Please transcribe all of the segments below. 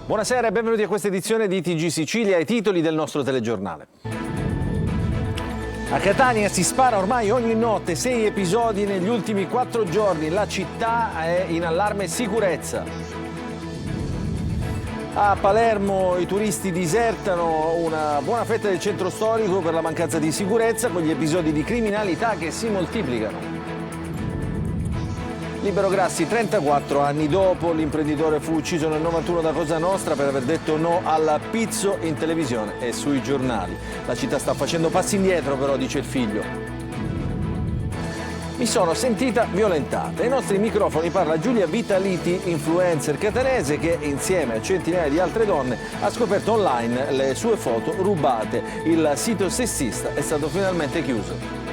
Buonasera e benvenuti a questa edizione di TG Sicilia, i titoli del nostro telegiornale. A Catania si spara ormai ogni notte, 6 episodi negli ultimi 4 giorni. La città è in allarme sicurezza. A Palermo i turisti disertano una buona fetta del centro storico per la mancanza di sicurezza, con gli episodi di criminalità che si moltiplicano. Libero Grassi, 34 anni dopo, l'imprenditore fu ucciso nel 91 da Cosa Nostra per aver detto no al pizzo in televisione e sui giornali. La città sta facendo passi indietro però, dice il figlio. Mi sono sentita violentata. Ai nostri microfoni parla Giulia Vitaliti, influencer catanese che insieme a centinaia di altre donne ha scoperto online le sue foto rubate. Il sito sessista è stato finalmente chiuso.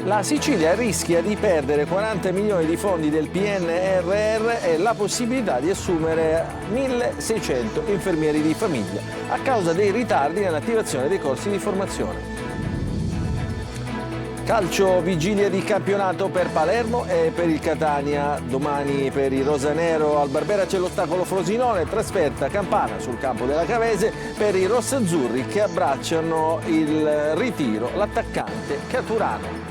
La Sicilia rischia di perdere 40 milioni di fondi del PNRR e la possibilità di assumere 1.600 infermieri di famiglia a causa dei ritardi nell'attivazione dei corsi di formazione. Calcio, vigilia di campionato per Palermo e per il Catania. Domani per i rosanero al Barbera c'è l'ostacolo Frosinone, trasferta campana sul campo della Cavese per i rossazzurri che abbracciano il ritiro, l'attaccante Caturano.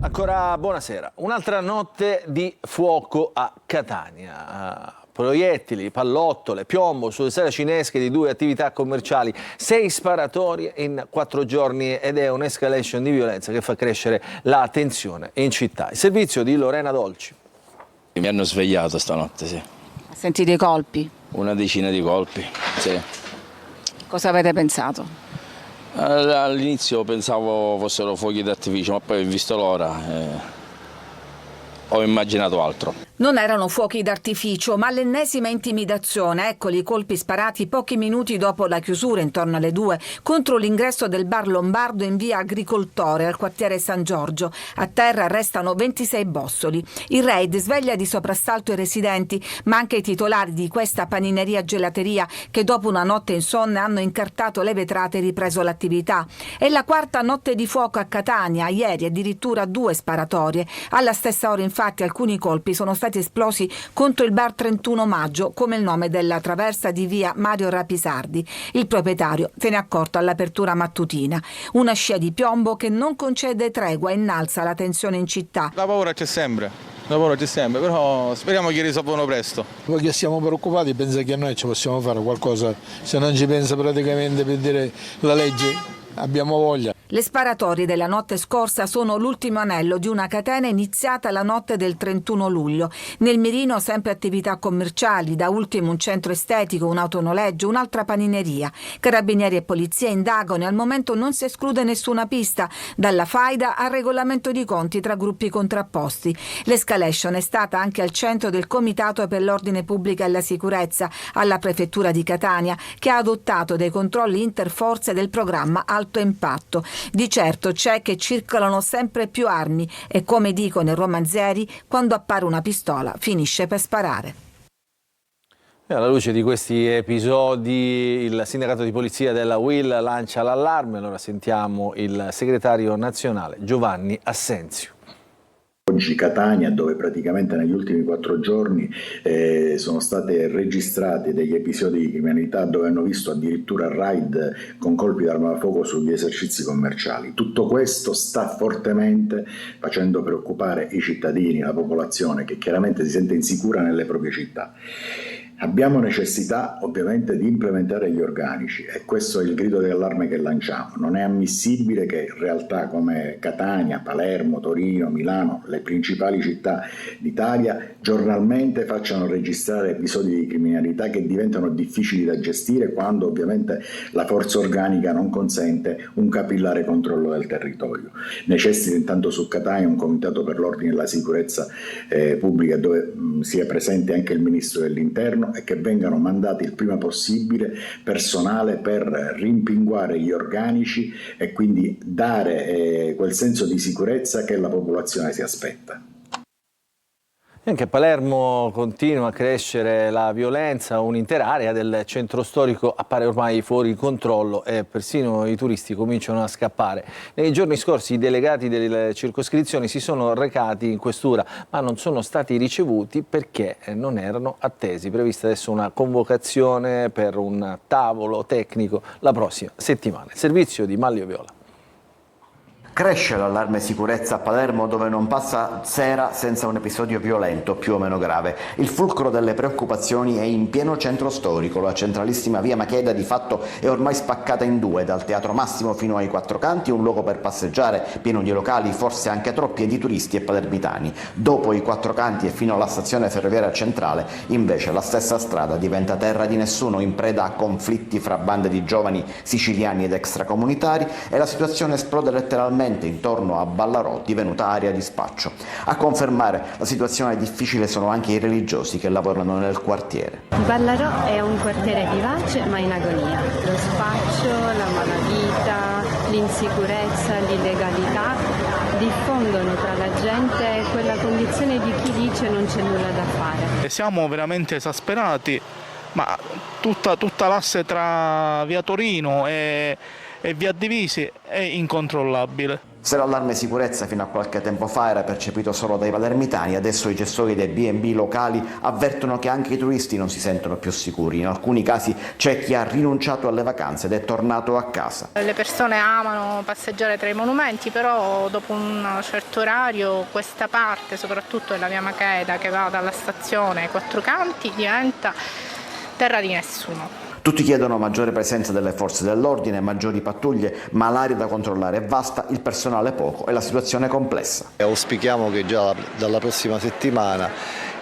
Ancora buonasera. Un'altra notte di fuoco a Catania. Proiettili, pallottole, piombo sulle saracinesche di 2 attività commerciali, 6 sparatorie in 4 giorni ed è un'escalation di violenza che fa crescere la tensione in città. Il servizio di Lorena Dolci. Mi hanno svegliato stanotte, sì. Ha sentito i colpi? Una decina di colpi, sì. Cosa avete pensato? All'inizio pensavo fossero fuochi d'artificio, ma poi ho visto l'ora e ho immaginato altro. Non erano fuochi d'artificio, ma l'ennesima intimidazione. Eccoli i colpi sparati pochi minuti dopo la chiusura, intorno alle 2, contro l'ingresso del bar Lombardo in via Agricoltore, al quartiere San Giorgio. A terra restano 26 bossoli. Il raid sveglia di soprassalto i residenti, ma anche i titolari di questa panineria gelateria che dopo una notte insonne hanno incartato le vetrate e ripreso l'attività. È la 4ª notte di fuoco a Catania, ieri addirittura 2 sparatorie. Alla stessa ora infatti alcuni colpi sono stati esplosi contro il bar 31 maggio, come il nome della traversa di via Mario Rapisardi. Il proprietario se ne è accorto all'apertura mattutina. Una scia di piombo che non concede tregua e innalza la tensione in città. La paura c'è sempre, però speriamo che risolvano presto. Noi che siamo preoccupati pensa che noi ci possiamo fare qualcosa, se non ci pensa praticamente per dire la legge abbiamo voglia. Le sparatorie della notte scorsa sono l'ultimo anello di una catena iniziata la notte del 31 luglio. Nel mirino sempre attività commerciali, da ultimo un centro estetico, un autonoleggio, un'altra panineria. Carabinieri e polizia indagano e al momento non si esclude nessuna pista, dalla faida al regolamento di conti tra gruppi contrapposti. L'escalation è stata anche al centro del Comitato per l'Ordine Pubblico e la Sicurezza alla Prefettura di Catania, che ha adottato dei controlli interforze del programma Alto Impatto. Di certo c'è che circolano sempre più armi e, come dicono i romanzieri, quando appare una pistola finisce per sparare. Alla luce di questi episodi il sindacato di polizia della UIL lancia l'allarme. Allora sentiamo il segretario nazionale Giovanni Assenzio. Oggi Catania, dove praticamente negli ultimi 4 giorni sono state registrate degli episodi di criminalità dove hanno visto addirittura raid con colpi d'arma da fuoco sugli esercizi commerciali. Tutto questo sta fortemente facendo preoccupare i cittadini, la popolazione che chiaramente si sente insicura nelle proprie città. Abbiamo necessità ovviamente di implementare gli organici e questo è il grido d'allarme che lanciamo. Non è ammissibile che realtà come Catania, Palermo, Torino, Milano, le principali città d'Italia, giornalmente facciano registrare episodi di criminalità che diventano difficili da gestire quando ovviamente la forza organica non consente un capillare controllo del territorio. Necessita intanto su Catania un comitato per l'ordine e la sicurezza pubblica dove sia presente anche il Ministro dell'Interno e che vengano mandati il prima possibile personale per rimpinguare gli organici e quindi dare quel senso di sicurezza che la popolazione si aspetta. Anche a Palermo continua a crescere la violenza, un'intera area del centro storico appare ormai fuori controllo e persino i turisti cominciano a scappare. Nei giorni scorsi i delegati delle circoscrizioni si sono recati in questura, ma non sono stati ricevuti perché non erano attesi. Prevista adesso una convocazione per un tavolo tecnico la prossima settimana. Il servizio di Manlio Viola. Cresce l'allarme sicurezza a Palermo, dove non passa sera senza un episodio violento più o meno grave. Il fulcro delle preoccupazioni è in pieno centro storico. La centralissima via Macheda di fatto è ormai spaccata in due, dal Teatro Massimo fino ai Quattro Canti, un luogo per passeggiare pieno di locali, forse anche troppi, e di turisti e palermitani. Dopo i Quattro Canti e fino alla stazione ferroviaria centrale, invece, la stessa strada diventa terra di nessuno, in preda a conflitti fra bande di giovani siciliani ed extracomunitari, e la situazione esplode letteralmente intorno a Ballarò, divenuta area di spaccio. A confermare la situazione difficile sono anche i religiosi che lavorano nel quartiere. Ballarò è un quartiere vivace ma in agonia. Lo spaccio, la malavita, l'insicurezza, l'illegalità diffondono tra la gente quella condizione di chi dice non c'è nulla da fare. Siamo veramente esasperati, ma tutta l'asse tra via Torino e via Divisi è incontrollabile. Se l'allarme sicurezza fino a qualche tempo fa era percepito solo dai palermitani, adesso i gestori dei B&B locali avvertono che anche i turisti non si sentono più sicuri. In alcuni casi c'è chi ha rinunciato alle vacanze ed è tornato a casa. Le persone amano passeggiare tra i monumenti, però dopo un certo orario questa parte, soprattutto della via Macheda che va dalla stazione ai Quattro Canti, diventa terra di nessuno. Tutti chiedono maggiore presenza delle forze dell'ordine, maggiori pattuglie, ma l'area da controllare è vasta, il personale poco e la situazione è complessa. Auspichiamo che già dalla prossima settimana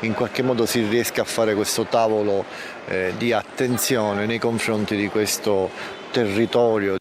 in qualche modo si riesca a fare questo tavolo di attenzione nei confronti di questo territorio.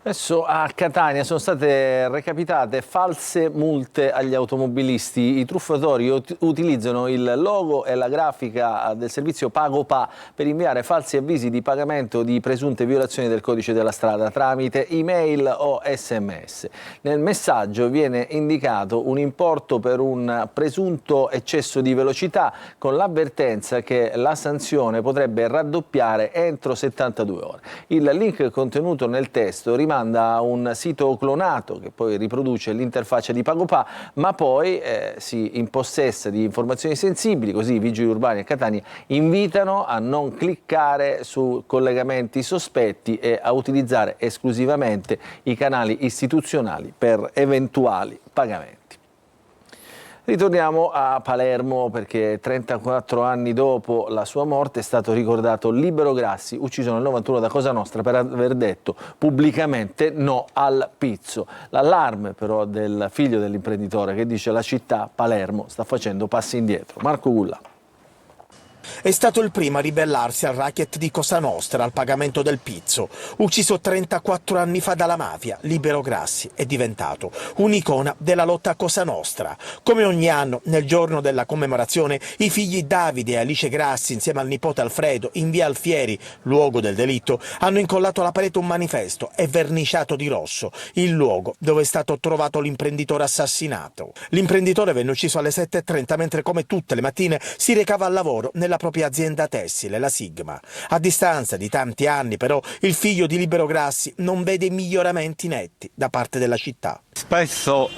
Adesso a Catania sono state recapitate false multe agli automobilisti. I truffatori utilizzano il logo e la grafica del servizio PagoPA per inviare falsi avvisi di pagamento di presunte violazioni del codice della strada tramite email o SMS. Nel messaggio viene indicato un importo per un presunto eccesso di velocità, con l'avvertenza che la sanzione potrebbe raddoppiare entro 72 ore. Il link contenuto nel testo rimanda a un sito clonato che poi riproduce l'interfaccia di PagoPA, ma poi si impossessa di informazioni sensibili, così i vigili urbani a Catania invitano a non cliccare su collegamenti sospetti e a utilizzare esclusivamente i canali istituzionali per eventuali pagamenti. Ritorniamo a Palermo perché 34 anni dopo la sua morte è stato ricordato Libero Grassi, ucciso nel 91 da Cosa Nostra per aver detto pubblicamente no al pizzo. L'allarme però del figlio dell'imprenditore che dice la città, Palermo, sta facendo passi indietro. Marco Gulla. È stato il primo a ribellarsi al racket di Cosa Nostra, al pagamento del pizzo. Ucciso 34 anni fa dalla mafia, Libero Grassi è diventato un'icona della lotta a Cosa Nostra. Come ogni anno, nel giorno della commemorazione, i figli Davide e Alice Grassi, insieme al nipote Alfredo, in via Alfieri, luogo del delitto, hanno incollato alla parete un manifesto e verniciato di rosso il luogo dove è stato trovato l'imprenditore assassinato. L'imprenditore venne ucciso alle 7:30, mentre come tutte le mattine si recava al lavoro nella propria azienda tessile, la Sigma. A distanza di tanti anni, però, il figlio di Libero Grassi non vede miglioramenti netti da parte della città. Spesso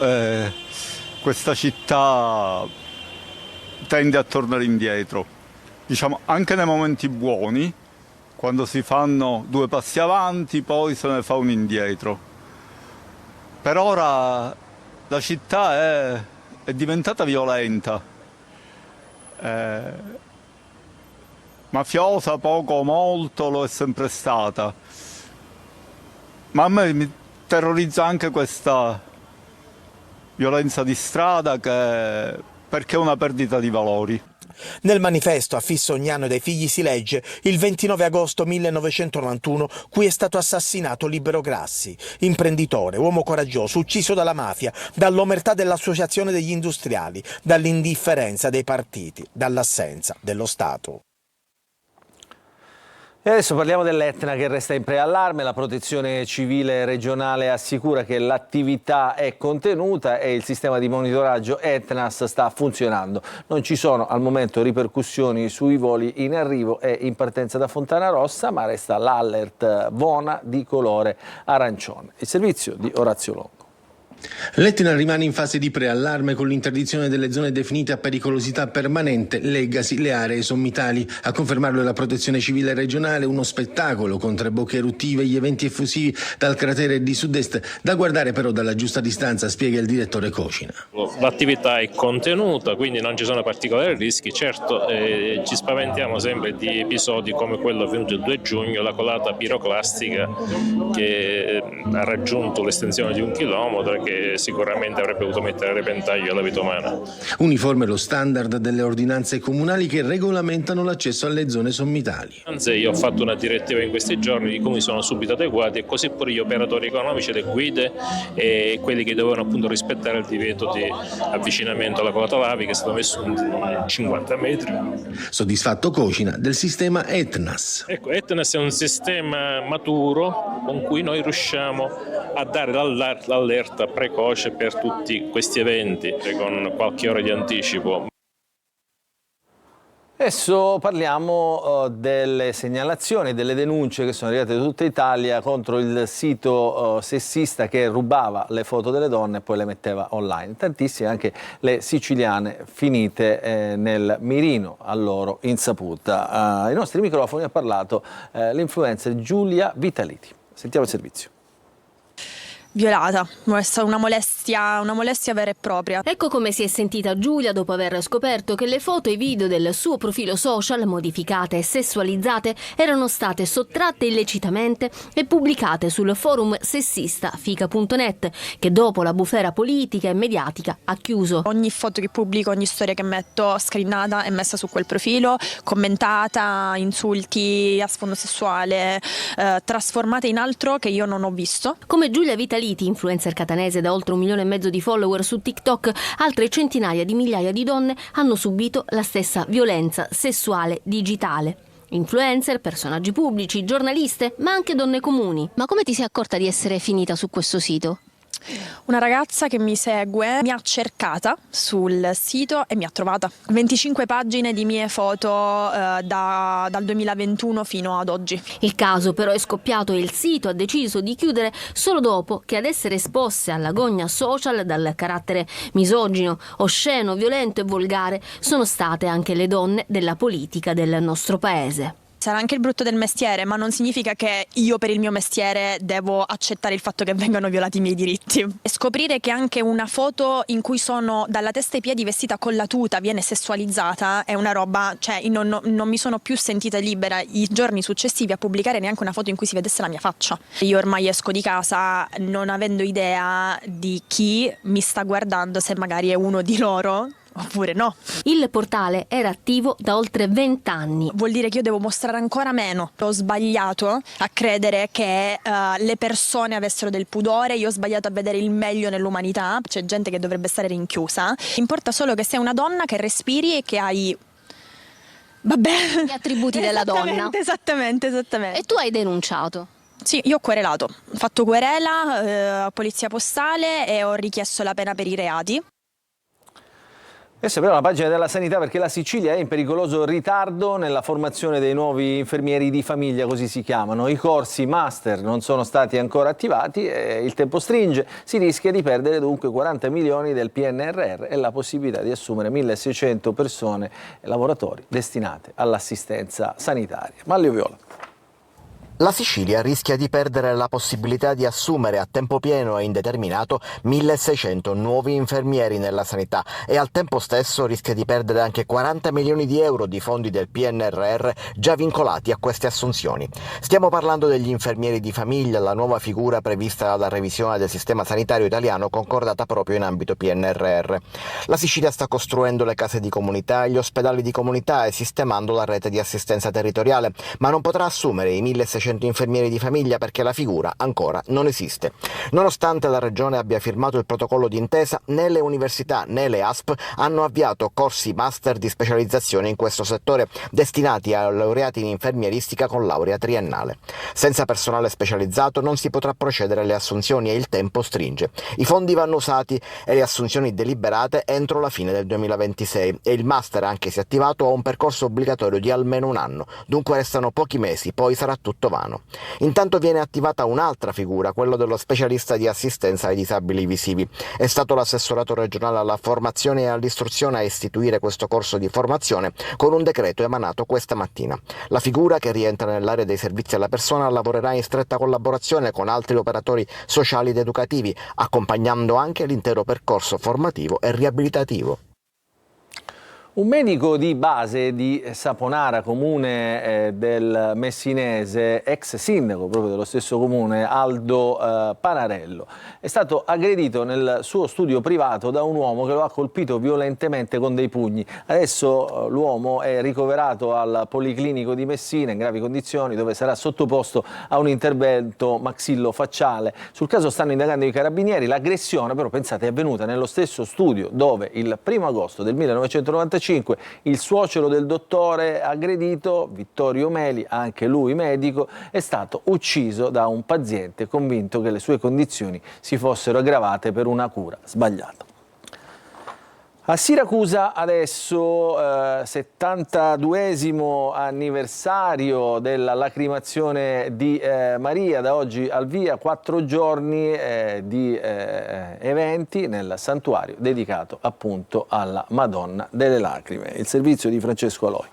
questa città tende a tornare indietro, diciamo anche nei momenti buoni, quando si fanno due passi avanti, poi se ne fa un indietro. Per ora la città è diventata violenta. Mafiosa poco o molto lo è sempre stata, ma a me mi terrorizza anche questa violenza di strada perché è una perdita di valori. Nel manifesto affisso ogni anno dai figli si legge il 29 agosto 1991, cui è stato assassinato Libero Grassi, imprenditore, uomo coraggioso, ucciso dalla mafia, dall'omertà dell'associazione degli industriali, dall'indifferenza dei partiti, dall'assenza dello Stato. E adesso parliamo dell'Etna che resta in preallarme. La Protezione Civile regionale assicura che l'attività è contenuta e il sistema di monitoraggio Etnas sta funzionando. Non ci sono al momento ripercussioni sui voli in arrivo e in partenza da Fontanarossa, ma resta l'alert Vona di colore arancione. Il servizio di Orazio Longo. L'Etna rimane in fase di preallarme con l'interdizione delle zone definite a pericolosità permanente, leggasi le aree sommitali. A confermarlo è la Protezione Civile regionale, uno spettacolo con 3 bocche eruttive, gli eventi effusivi dal cratere di sud-est, da guardare però dalla giusta distanza, spiega il direttore Cocina. L'attività è contenuta, quindi non ci sono particolari rischi. Certo, ci spaventiamo sempre di episodi come quello avvenuto il 2 giugno, la colata piroclastica che ha raggiunto l'estensione di 1 chilometro, che sicuramente avrebbe potuto mettere a repentaglio la vita umana. Uniforme lo standard delle ordinanze comunali che regolamentano l'accesso alle zone sommitali. Anzi, io ho fatto una direttiva in questi giorni, i comuni sono subito adeguati e così pure gli operatori economici, le guide e quelli che dovevano appunto rispettare il divieto di avvicinamento alla colata lavica, che è stato messo in 50 metri. Soddisfatto Cocina del sistema Etnas. Ecco, Etnas è un sistema maturo con cui noi riusciamo a dare l'allerta precoce per tutti questi eventi con qualche ora di anticipo. Adesso parliamo delle segnalazioni, delle denunce che sono arrivate da tutta Italia contro il sito sessista che rubava le foto delle donne e poi le metteva online. Tantissime anche le siciliane finite nel mirino a loro insaputa. Ai nostri microfoni ha parlato l'influencer Giulia Vitaliti. Sentiamo il servizio. Violata, è stata una molestia vera e propria. Ecco come si è sentita Giulia dopo aver scoperto che le foto e video del suo profilo social, modificate e sessualizzate, erano state sottratte illecitamente e pubblicate sul forum sessista fica.net, che dopo la bufera politica e mediatica ha chiuso. Ogni foto che pubblico, ogni storia che metto, screenata e messa su quel profilo, commentata, insulti a sfondo sessuale, trasformate in altro che io non ho visto. Come Giulia Vitaliti, influencer catanese da oltre 1,5 milioni di follower su TikTok, altre centinaia di migliaia di donne hanno subito la stessa violenza sessuale digitale. Influencer, personaggi pubblici, giornaliste, ma anche donne comuni. Ma come ti sei accorta di essere finita su questo sito? Una ragazza che mi segue mi ha cercata sul sito e mi ha trovata. 25 pagine di mie foto dal 2021 fino ad oggi. Il caso però è scoppiato e il sito ha deciso di chiudere solo dopo che ad essere esposte alla gogna social dal carattere misogino, osceno, violento e volgare sono state anche le donne della politica del nostro paese. Sarà anche il brutto del mestiere, ma non significa che io per il mio mestiere devo accettare il fatto che vengano violati i miei diritti. E scoprire che anche una foto in cui sono dalla testa ai piedi vestita con la tuta viene sessualizzata è una roba, cioè non mi sono più sentita libera i giorni successivi a pubblicare neanche una foto in cui si vedesse la mia faccia. Io ormai esco di casa non avendo idea di chi mi sta guardando, se magari è uno di loro oppure no. Il portale era attivo da oltre 20 anni. Vuol dire che io devo mostrare ancora meno. Ho sbagliato a credere che le persone avessero del pudore, io ho sbagliato a vedere il meglio nell'umanità. C'è gente che dovrebbe stare rinchiusa. Importa solo che sei una donna, che respiri e che hai gli attributi della donna. Esattamente. E tu hai denunciato? Sì, io ho querelato. Ho fatto querela, polizia postale e ho richiesto la pena per i reati. Adesso però la pagina della sanità, perché la Sicilia è in pericoloso ritardo nella formazione dei nuovi infermieri di famiglia, così si chiamano. I corsi master non sono stati ancora attivati e il tempo stringe. Si rischia di perdere dunque 40 milioni del PNRR e la possibilità di assumere 1.600 persone e lavoratori destinate all'assistenza sanitaria. Maglio Viola. La Sicilia rischia di perdere la possibilità di assumere a tempo pieno e indeterminato 1.600 nuovi infermieri nella sanità e al tempo stesso rischia di perdere anche 40 milioni di euro di fondi del PNRR già vincolati a queste assunzioni. Stiamo parlando degli infermieri di famiglia, la nuova figura prevista dalla revisione del sistema sanitario italiano concordata proprio in ambito PNRR. La Sicilia sta costruendo le case di comunità e gli ospedali di comunità e sistemando la rete di assistenza territoriale, ma non potrà assumere i 1.600 100 infermieri di famiglia perché la figura ancora non esiste. Nonostante la Regione abbia firmato il protocollo d'intesa, né le università né le ASP hanno avviato corsi master di specializzazione in questo settore destinati a laureati in infermieristica con laurea triennale. Senza personale specializzato non si potrà procedere alle assunzioni e il tempo stringe. I fondi vanno usati e le assunzioni deliberate entro la fine del 2026 e il master, anche se attivato, ha un percorso obbligatorio di almeno un anno, dunque restano pochi mesi, poi sarà tutto vano. Intanto viene attivata un'altra figura, quello dello specialista di assistenza ai disabili visivi. È stato l'assessorato regionale alla formazione e all'istruzione a istituire questo corso di formazione con un decreto emanato questa mattina. La figura, che rientra nell'area dei servizi alla persona, lavorerà in stretta collaborazione con altri operatori sociali ed educativi, accompagnando anche l'intero percorso formativo e riabilitativo. Un medico di base di Saponara, comune del Messinese, ex sindaco proprio dello stesso comune, Aldo Panarello, è stato aggredito nel suo studio privato da un uomo che lo ha colpito violentemente con dei pugni. Adesso l'uomo è ricoverato al Policlinico di Messina in gravi condizioni, dove sarà sottoposto a un intervento maxillofacciale. Sul caso stanno indagando i carabinieri. L'aggressione, però, pensate, è avvenuta nello stesso studio dove il 1° agosto del 1995 il suocero del dottore aggredito, Vittorio Meli, anche lui medico, è stato ucciso da un paziente convinto che le sue condizioni si fossero aggravate per una cura sbagliata. A Siracusa adesso 72esimo anniversario della lacrimazione di Maria, da oggi al via 4 giorni di eventi nel santuario dedicato appunto alla Madonna delle Lacrime. Il servizio di Francesco Aloi.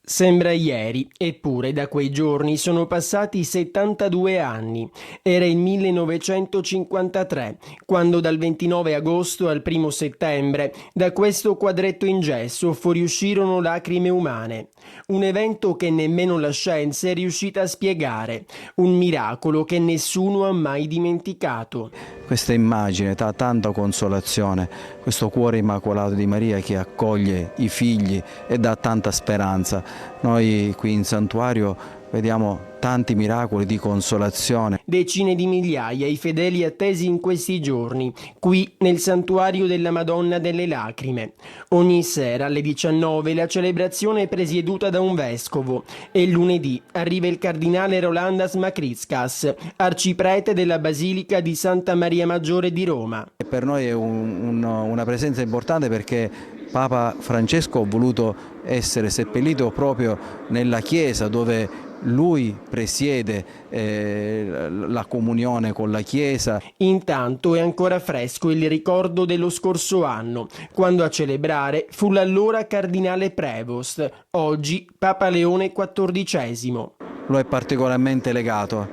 Sembra ieri, eppure da quei giorni sono passati 72 anni. Era il 1953, quando dal 29 agosto al 1 settembre da questo quadretto in gesso fuoriuscirono lacrime umane. Un evento che nemmeno la scienza è riuscita a spiegare, un miracolo che nessuno ha mai dimenticato. Questa immagine dà tanta consolazione, questo cuore immacolato di Maria che accoglie i figli e dà tanta speranza. Noi qui in santuario vediamo tanti miracoli di consolazione. Decine di migliaia i fedeli attesi in questi giorni, qui nel santuario della Madonna delle Lacrime. Ogni sera alle 19 la celebrazione è presieduta da un vescovo e lunedì arriva il cardinale Rolandas Makrickas, arciprete della Basilica di Santa Maria Maggiore di Roma. Per noi è una presenza importante perché Papa Francesco ha voluto essere seppellito proprio nella chiesa dove lui presiede la comunione con la Chiesa. Intanto è ancora fresco il ricordo dello scorso anno, quando a celebrare fu l'allora cardinale Prevost, oggi Papa Leone XIV. Lo è particolarmente legato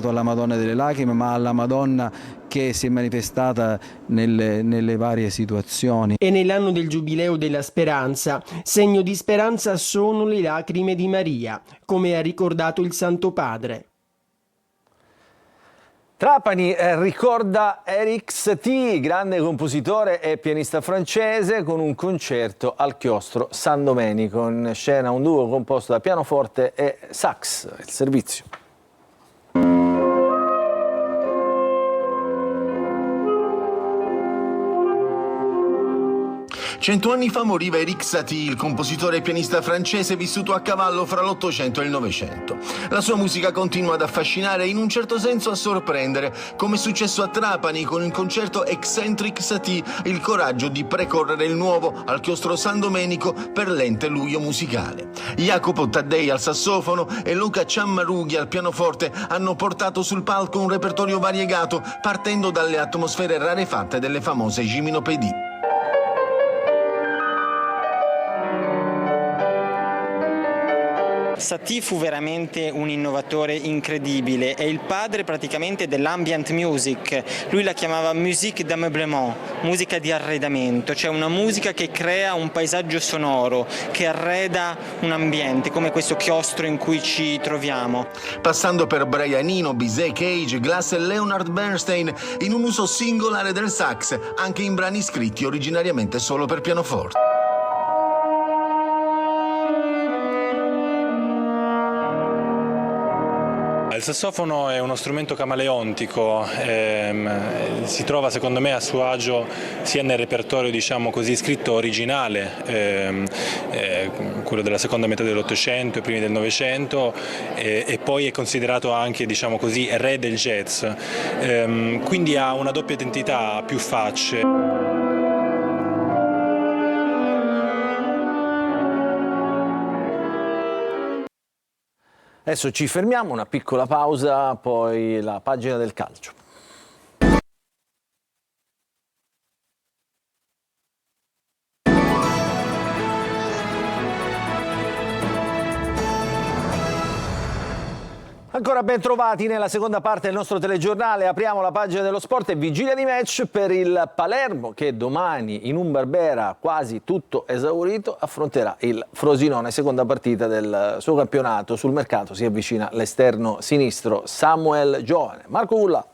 alla Madonna delle Lacrime, ma alla Madonna che si è manifestata nelle varie situazioni. E nell'anno del Giubileo della Speranza, segno di speranza sono le lacrime di Maria, come ha ricordato il Santo Padre. Trapani ricorda Eric Satie, grande compositore e pianista francese, con un concerto al chiostro San Domenico. In scena un duo composto da pianoforte e sax. Il servizio. 100 anni fa moriva Eric Satie, il compositore e pianista francese vissuto a cavallo fra l'Ottocento e il Novecento. La sua musica continua ad affascinare e in un certo senso a sorprendere, come è successo a Trapani con il concerto Eccentric Satie, il coraggio di precorrere il nuovo al chiostro San Domenico per l'ente Luio musicale. Jacopo Taddei al sassofono e Luca Ciammarughi al pianoforte hanno portato sul palco un repertorio variegato, partendo dalle atmosfere rarefatte delle famose Giminopédie. Satie fu veramente un innovatore incredibile, è il padre praticamente dell'ambient music, lui la chiamava musique d'ameublement, musica di arredamento, cioè una musica che crea un paesaggio sonoro, che arreda un ambiente, come questo chiostro in cui ci troviamo. Passando per Brian Eno, Bizet, Cage, Glass e Leonard Bernstein, in un uso singolare del sax, anche in brani scritti originariamente solo per pianoforte. sassofono è uno strumento camaleontico, si trova secondo me a suo agio sia nel repertorio, diciamo così, scritto originale, quello della seconda metà dell'Ottocento e primi del Novecento, e poi è considerato anche, diciamo così, re del jazz, quindi ha una doppia identità, ha più facce. Adesso ci fermiamo, una piccola pausa, poi la pagina del calcio. Ancora ben trovati nella seconda parte del nostro telegiornale. Apriamo la pagina dello sport e vigilia di match per il Palermo che domani in un Barbera quasi tutto esaurito affronterà il Frosinone, seconda partita del suo campionato. Sul mercato si avvicina l'esterno sinistro Samuel Giovane. Marco Gullà.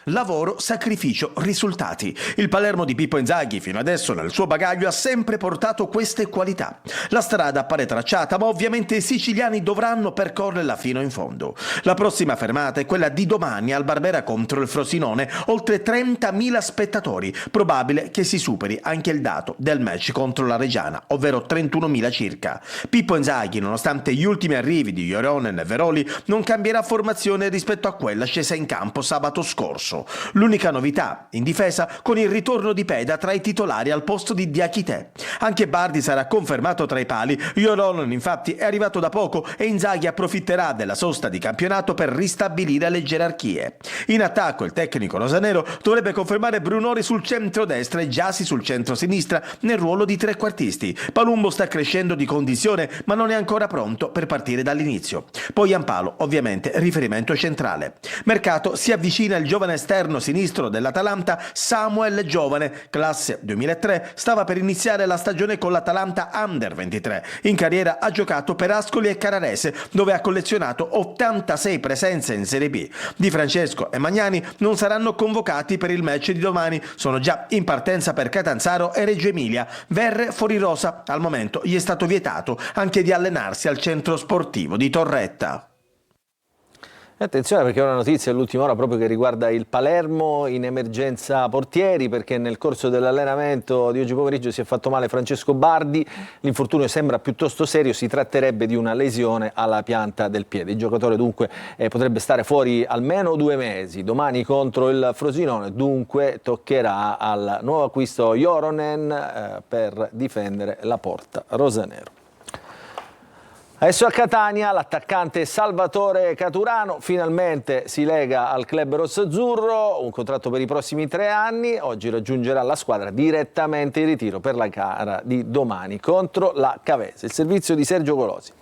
Lavoro, sacrificio, risultati. Il Palermo di Pippo Inzaghi fino adesso nel suo bagaglio ha sempre portato queste qualità. La strada appare tracciata, ma ovviamente i siciliani dovranno percorrerla fino in fondo. La prossima fermata è quella di domani al Barbera contro il Frosinone, oltre 30.000 spettatori. Probabile che si superi anche il dato del match contro la Reggiana, ovvero 31.000 circa. Pippo Inzaghi, nonostante gli ultimi arrivi di Joronen e Veroli, non cambierà formazione rispetto a quella scesa in campo sabato scorso. L'unica novità in difesa con il ritorno di Peda tra i titolari al posto di Diakité. Anche Bardi sarà confermato tra i pali. Joronen infatti è arrivato da poco e Inzaghi approfitterà della sosta di campionato per ristabilire le gerarchie. In attacco il tecnico rosanero dovrebbe confermare Brunori sul centro-destra e Giassi sul centro-sinistra nel ruolo di trequartisti. Palumbo sta crescendo di condizione ma non è ancora pronto per partire dall'inizio. Poi Ampalo, ovviamente riferimento centrale. Mercato si avvicina il giovane esterno sinistro dell'Atalanta Samuel Giovane, classe 2003, stava per iniziare la stagione con l'Atalanta Under 23. In carriera ha giocato per Ascoli e Carrarese, dove ha collezionato 86 presenze in Serie B. Di Francesco e Magnani non saranno convocati per il match di domani, sono già in partenza per Catanzaro e Reggio Emilia. Verre fuori rosa, al momento gli è stato vietato anche di allenarsi al centro sportivo di Torretta. Attenzione perché è una notizia all'ultima ora proprio che riguarda il Palermo in emergenza portieri, perché nel corso dell'allenamento di oggi pomeriggio si è fatto male Francesco Bardi, l'infortunio sembra piuttosto serio, si tratterebbe di una lesione alla pianta del piede. Il giocatore dunque potrebbe stare fuori almeno 2 mesi. Domani contro il Frosinone dunque toccherà al nuovo acquisto Joronen per difendere la porta rosanero. Adesso a Catania l'attaccante Salvatore Caturano finalmente si lega al club rossazzurro, un contratto per i prossimi 3 anni, oggi raggiungerà la squadra direttamente in ritiro per la gara di domani contro la Cavese. Il servizio di Sergio Golosi.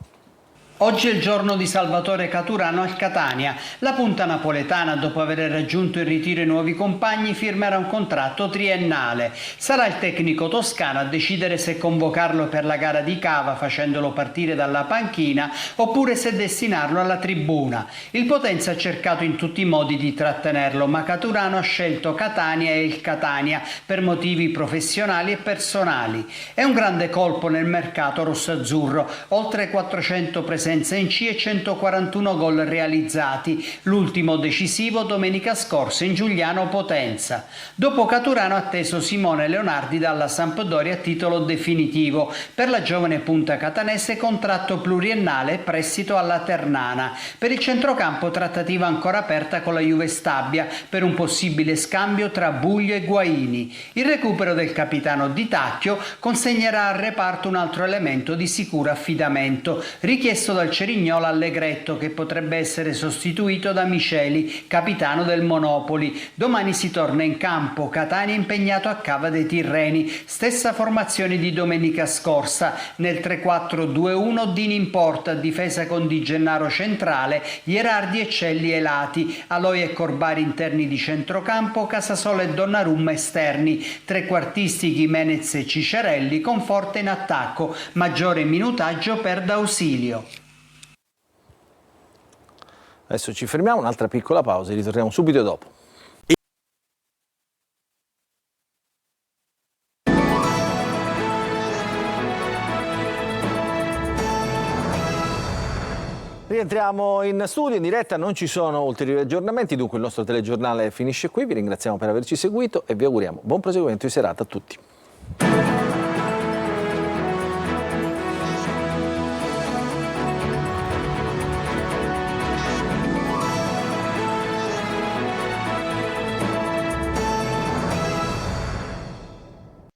Oggi è il giorno di Salvatore Caturano al Catania. La punta napoletana, dopo aver raggiunto in ritiro i nuovi compagni, firmerà un contratto triennale. Sarà il tecnico toscano a decidere se convocarlo per la gara di Cava facendolo partire dalla panchina oppure se destinarlo alla tribuna. Il Potenza ha cercato in tutti i modi di trattenerlo, ma Caturano ha scelto Catania e il Catania per motivi professionali e personali. È un grande colpo nel mercato rossazzurro, oltre 400 presenze in C e 141 gol realizzati, l'ultimo decisivo domenica scorsa in Giuliano Potenza. Dopo Caturano ha atteso Simone Leonardi dalla Sampdoria a titolo definitivo. Per la giovane punta catanese contratto pluriennale e prestito alla Ternana. Per il centrocampo trattativa ancora aperta con la Juve Stabia per un possibile scambio tra Buglio e Guaini. Il recupero del capitano Di Tacchio consegnerà al reparto un altro elemento di sicuro affidamento, richiesto dal Cerignola Allegretto, che potrebbe essere sostituito da Miceli, capitano del Monopoli. Domani si torna in campo, Catania impegnato a Cava dei Tirreni, stessa formazione di domenica scorsa. Nel 3-4-2-1 Dini in porta, difesa con Di Gennaro centrale, Ierardi e Celli ai lati, Aloi e Corbari interni di centrocampo, Casasola e Donnarumma esterni, trequartisti Gimenez e Cicerelli, con Forte in attacco, maggiore minutaggio per D'Ausilio. Adesso ci fermiamo, un'altra piccola pausa e ritorniamo subito dopo. Rientriamo in studio, in diretta, non ci sono ulteriori aggiornamenti, dunque il nostro telegiornale finisce qui. Vi ringraziamo per averci seguito e vi auguriamo buon proseguimento di serata a tutti.